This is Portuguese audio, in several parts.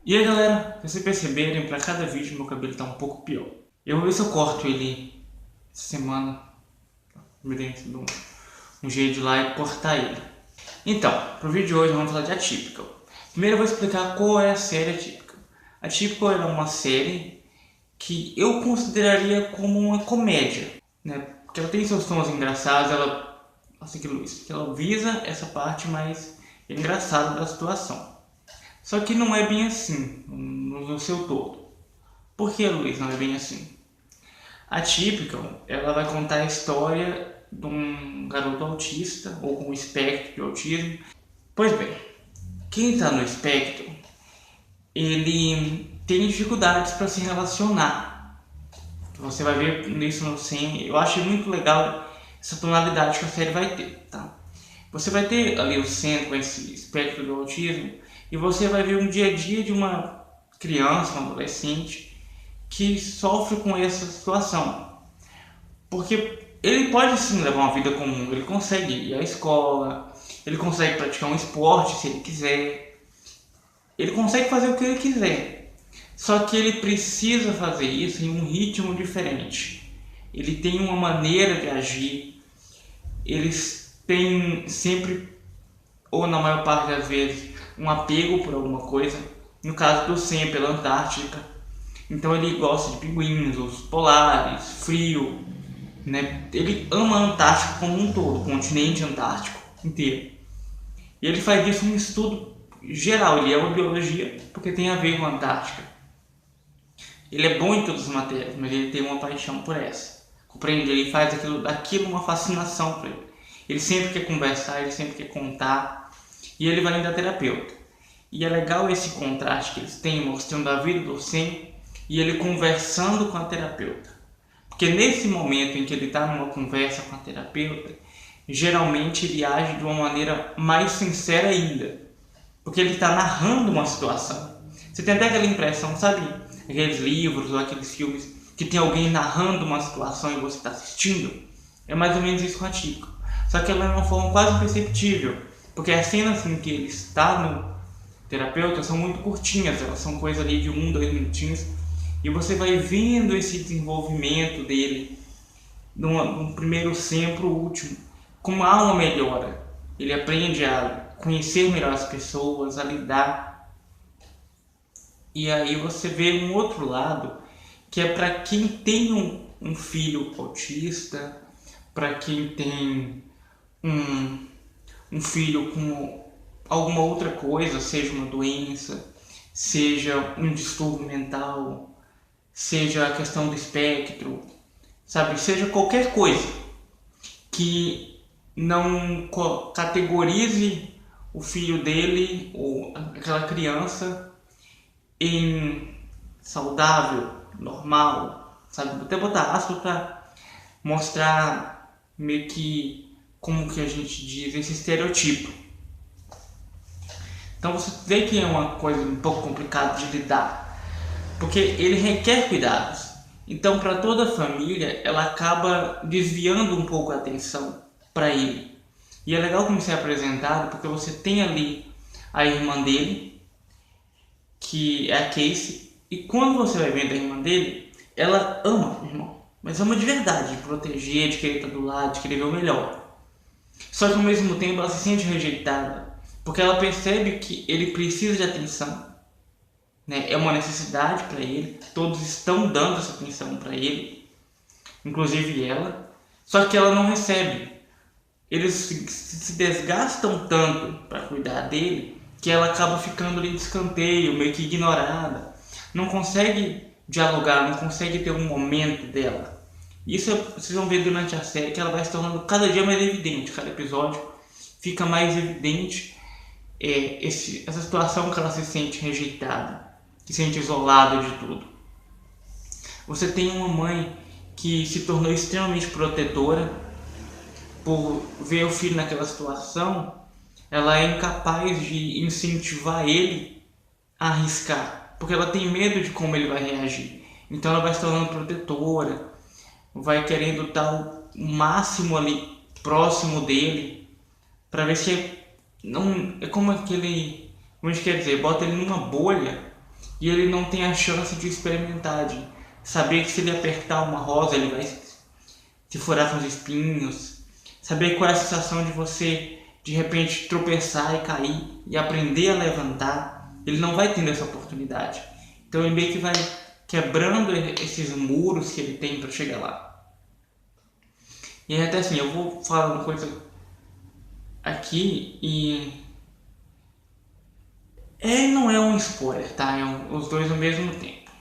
E aí galera, se vocês perceberem, pra cada vídeo meu cabelo tá um pouco pior. Eu vou ver se eu corto ele essa semana. Me dei um jeito de ir lá e cortar ele. Então, pro vídeo de hoje vamos falar de Atypical. Primeiro eu vou explicar qual é a série Atypical. Atypical é uma série que eu consideraria como uma comédia, né? Porque ela tem seus tons engraçados, assim que Luiz, ela visa essa parte mais engraçada da situação. Só que não é bem assim, no seu todo. Por que, Luiz, não é bem assim? A Typical, ela vai contar a história de um garoto autista ou com espectro de autismo. Pois bem, quem está no espectro, ele tem dificuldades para se relacionar. Você vai ver nisso no 100. Eu acho muito legal essa tonalidade que a série vai ter, tá? Você vai ter ali o 100 com esse espectro do autismo e você vai ver um dia a dia de uma criança, um adolescente que sofre com essa situação. Porque ele pode sim levar uma vida comum, ele consegue ir à escola, ele consegue praticar um esporte se ele quiser, ele consegue fazer o que ele quiser. Só que ele precisa fazer isso em um ritmo diferente. Ele tem uma maneira de agir, eles têm sempre, ou na maior parte das vezes, um apego por alguma coisa. No caso do Sam, pela Antártica. Então ele gosta de pinguins, os polares, frio, né? Ele ama a Antártica como um todo, o continente antártico inteiro. E ele faz disso um estudo geral, ele é uma biologia porque tem a ver com a Antártica. Ele é bom em todas as matérias, mas ele tem uma paixão por essa. Compreende? Ele faz daquilo uma fascinação para ele. Ele sempre quer conversar, ele sempre quer contar. E ele vai indo a terapeuta. E é legal esse contraste que eles têm, mostrando a vida do Sam e ele conversando com a terapeuta. Porque nesse momento em que ele está numa conversa com a terapeuta, geralmente ele age de uma maneira mais sincera ainda. Porque ele está narrando uma situação. Você tem até aquela impressão, sabe? Aqueles livros ou aqueles filmes que tem alguém narrando uma situação e você está assistindo. É mais ou menos isso com a Typical. Só que ela é de uma forma quase imperceptível. Porque as cenas em que ele está no terapeuta são muito curtinhas, elas são coisa ali de 1, 2 minutinhos. E você vai vendo esse desenvolvimento dele, num primeiro sempre para o último, como há uma melhora. Ele aprende a conhecer melhor as pessoas, a lidar. E aí você vê um outro lado, que é para quem tem um filho autista, para quem tem um filho com alguma outra coisa, seja uma doença, seja um distúrbio mental, seja a questão do espectro, sabe? Seja qualquer coisa que não categorize o filho dele ou aquela criança em saudável, normal, sabe? Vou até botar aspas para mostrar meio que como que a gente diz esse estereotipo. Então você vê que é uma coisa um pouco complicada de lidar, porque ele requer cuidados. Então, para toda a família, ela acaba desviando um pouco a atenção para ele. E é legal como isso é apresentado, porque você tem ali a irmã dele, que é a Casey, e quando você vai vendo a irmã dele, ela ama o irmão, mas ama de verdade, de proteger, de querer estar do lado, de querer ver o melhor. Só que ao mesmo tempo ela se sente rejeitada, porque ela percebe que ele precisa de atenção, né? É uma necessidade para ele, todos estão dando essa atenção para ele, inclusive ela, só que ela não recebe. Eles se desgastam tanto para cuidar dele que ela acaba ficando ali de escanteio, meio que ignorada, não consegue dialogar, não consegue ter um momento dela. Isso vocês vão ver durante a série que ela vai se tornando cada dia mais evidente, cada episódio fica mais evidente essa situação que ela se sente rejeitada, se sente isolada de tudo. Você tem uma mãe que se tornou extremamente protetora por ver o filho naquela situação. Ela é incapaz de incentivar ele a arriscar, porque ela tem medo de como ele vai reagir. Então ela vai se tornando protetora, vai querendo estar o máximo ali próximo dele, para ver se não é como aquele, como a gente quer dizer, bota ele numa bolha e ele não tem a chance de experimentar, de saber que se ele apertar uma rosa ele vai se furar com os espinhos, saber qual é a sensação de você de repente tropeçar e cair e aprender a levantar. Ele não vai tendo essa oportunidade, então ele meio que vai quebrando esses muros que ele tem para chegar lá. E até assim, eu vou falar uma coisa aqui e não é um spoiler, tá? Os dois ao mesmo tempo.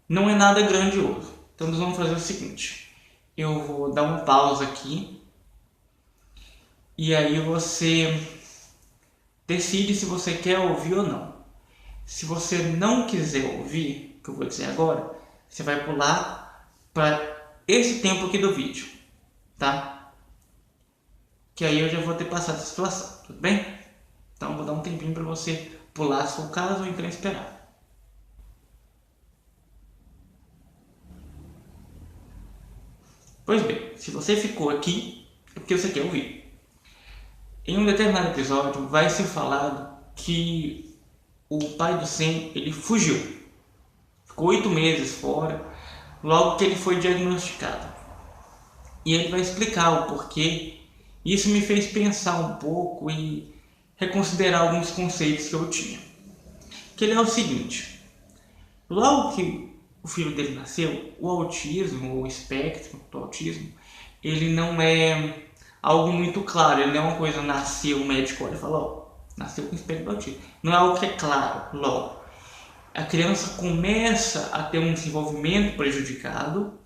Não é nada grandioso. Então nós vamos fazer o seguinte: eu vou dar uma pausa aqui e aí você decide se você quer ouvir ou não. Se você não quiser ouvir o que eu vou dizer agora, você vai pular para esse tempo aqui do vídeo, tá? Que aí eu já vou ter passado a situação, tudo bem? Então eu vou dar um tempinho para você pular se for o caso ou então esperar. Pois bem, se você ficou aqui, é porque você quer ouvir. Em um determinado episódio vai ser falado que o pai do Sam, ele fugiu. Ficou 8 meses fora, logo que ele foi diagnosticado. E ele vai explicar o porquê. Isso me fez pensar um pouco e reconsiderar alguns conceitos que eu tinha. Que ele é o seguinte: logo que o filho dele nasceu, o autismo, o espectro do autismo, ele não é algo muito claro. Ele não é uma coisa, nasceu, o médico olha e fala, ó, nasceu com espectro do autismo. Não é algo que é claro, logo. A criança começa a ter um desenvolvimento prejudicado,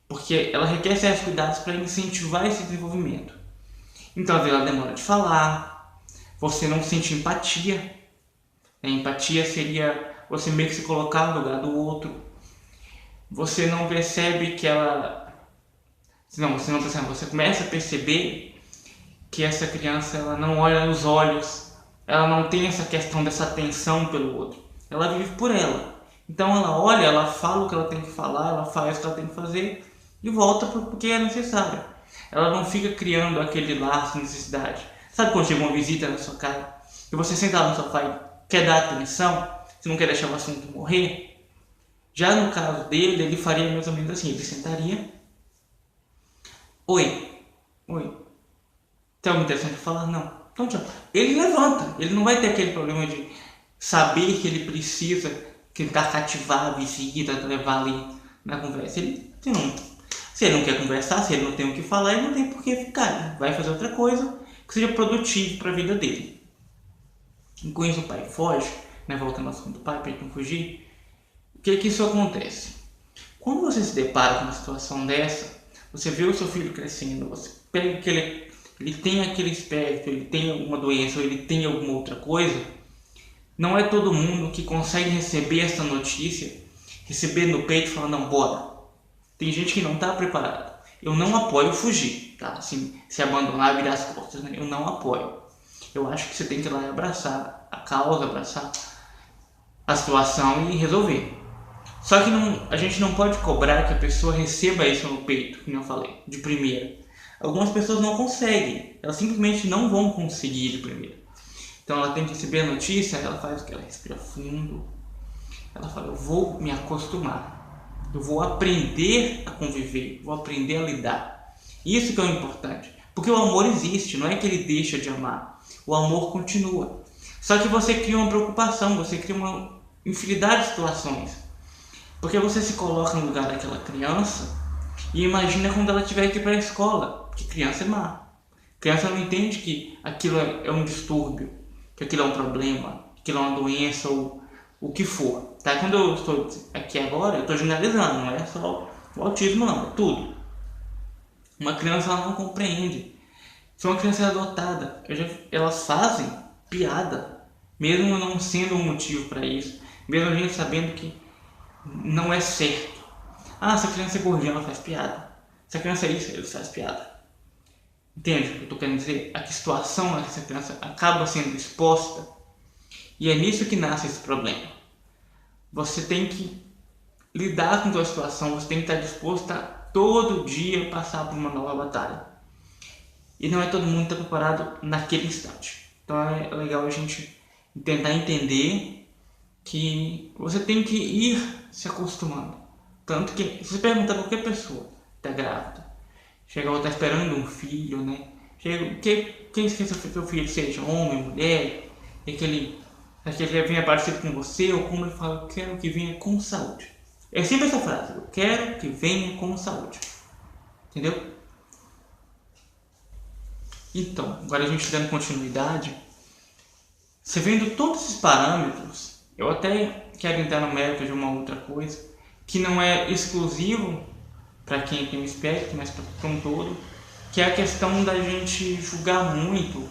porque ela requer certos cuidados para incentivar esse desenvolvimento. Então, às vezes ela demora de falar, você não sente empatia. A empatia seria você meio que se colocar no lugar do outro. Você não percebe que ela... Não, você não percebe, você começa a perceber que essa criança ela não olha nos olhos, ela não tem essa questão dessa atenção pelo outro. Ela vive por ela. Então ela olha, ela fala o que ela tem que falar, ela faz o que ela tem que fazer e volta porque é necessário. Ela não fica criando aquele laço de necessidade. Sabe quando chega uma visita na sua casa e você senta lá no sofá e quer dar atenção, você não quer deixar o assunto morrer? Já no caso dele, ele faria mais ou menos assim, ele sentaria. Oi. Tem alguma intenção de falar? Não. Então tchau. Ele levanta, ele não vai ter aquele problema de saber que ele precisa tentar cativar a visita, levar ali na conversa. Se ele não quer conversar, se ele não tem o que falar, ele não tem por que ficar. Ele vai fazer outra coisa que seja produtivo para a vida dele. E com isso o pai foge, né? Voltando ao assunto do pai, para ele não fugir. O que isso acontece? Quando você se depara com uma situação dessa, você vê o seu filho crescendo, você pega que ele tem aquele espectro, ele tem alguma doença ou ele tem alguma outra coisa, não é todo mundo que consegue receber essa notícia, receber no peito e falar, não, bora. Tem gente que não está preparada. Eu não apoio fugir, tá? Assim, se abandonar, virar as costas, né? Eu não apoio. Eu acho que você tem que ir lá e abraçar a causa, abraçar a situação e resolver. Só que a gente não pode cobrar que a pessoa receba isso no peito, como eu falei, de primeira. Algumas pessoas não conseguem, elas simplesmente não vão conseguir de primeira. Então ela tem que receber a notícia, ela faz o que? Ela respira fundo, ela fala, eu vou me acostumar, eu vou aprender a conviver, vou aprender a lidar. Isso que é o importante, porque o amor existe, não é que ele deixa de amar, o amor continua. Só que você cria uma preocupação, você cria uma infinidade de situações. Porque você se coloca no lugar daquela criança e imagina quando ela tiver que ir para a escola, porque criança é má. Criança não entende que aquilo é um distúrbio, que aquilo é um problema, que aquilo é uma doença ou o que for. Tá? Quando eu estou aqui agora, eu estou generalizando, não é só o autismo não, é tudo. Uma criança ela não compreende. Se uma criança é adotada, elas fazem piada, mesmo não sendo um motivo para isso, mesmo a gente sabendo que não é certo. Ah, se a criança é gordinha, ela faz piada. Se a criança é isso, ele faz piada. Entende o que eu estou querendo dizer? A que situação é que essa criança acaba sendo exposta. E é nisso que nasce esse problema. Você tem que lidar com a sua situação, você tem que estar disposto a todo dia passar por uma nova batalha. E não é todo mundo que está preparado naquele instante. Então é legal a gente tentar entender que você tem que ir se acostumando. Tanto que, se você perguntar pra qualquer pessoa que tá grávida, chega ou tá esperando um filho, né? Chega, quem esquece que seu filho seja homem, mulher, e que ele venha parecido com você, ou como ele fala, eu quero que venha com saúde. É sempre essa frase, eu quero que venha com saúde. Entendeu? Então, agora a gente dando continuidade, você vendo todos esses parâmetros, eu até quero entrar no mérito de uma outra coisa, que não é exclusivo para quem tem um espectro, mas para um todo, que é a questão da gente julgar muito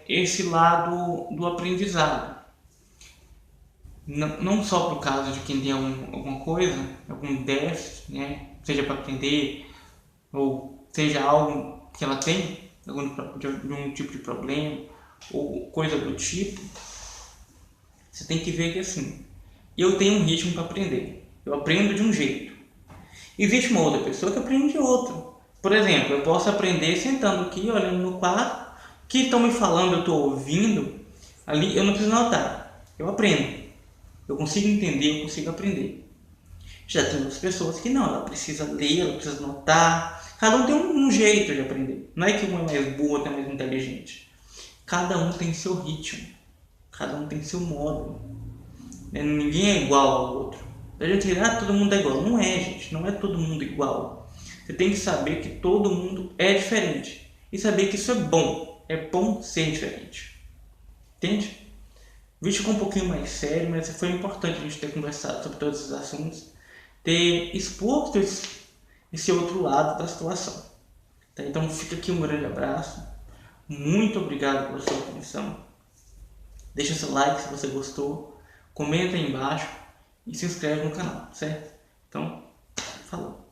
esse lado do aprendizado. Não só para o caso de quem tem alguma coisa, algum déficit, né? Seja para aprender, ou seja algo que ela tem, algum tipo de problema, ou coisa do tipo, você tem que ver que assim, eu tenho um ritmo para aprender, eu aprendo de um jeito. Existe uma outra pessoa que aprende de outro. Por exemplo, eu posso aprender sentando aqui, olhando no quadro, que estão me falando, eu estou ouvindo, ali eu não preciso notar, eu aprendo. Eu consigo entender, eu consigo aprender. Já tem outras pessoas que não, ela precisa ler, ela precisa notar. Cada um tem um jeito de aprender. Não é que um é mais burro, outro é mais inteligente. Cada um tem seu ritmo. Cada um tem seu modo. Ninguém é igual ao outro. A gente diz, todo mundo é igual. Não é, gente. Não é todo mundo igual. Você tem que saber que todo mundo é diferente. E saber que isso é bom. É bom ser diferente. Entende? O vídeo ficou um pouquinho mais sério, mas foi importante a gente ter conversado sobre todos esses assuntos. Ter exposto esse outro lado da situação. Tá? Então fica aqui um grande abraço. Muito obrigado pela sua atenção. Deixa seu like se você gostou. Comenta aí embaixo. E se inscreve no canal, certo? Então, falou.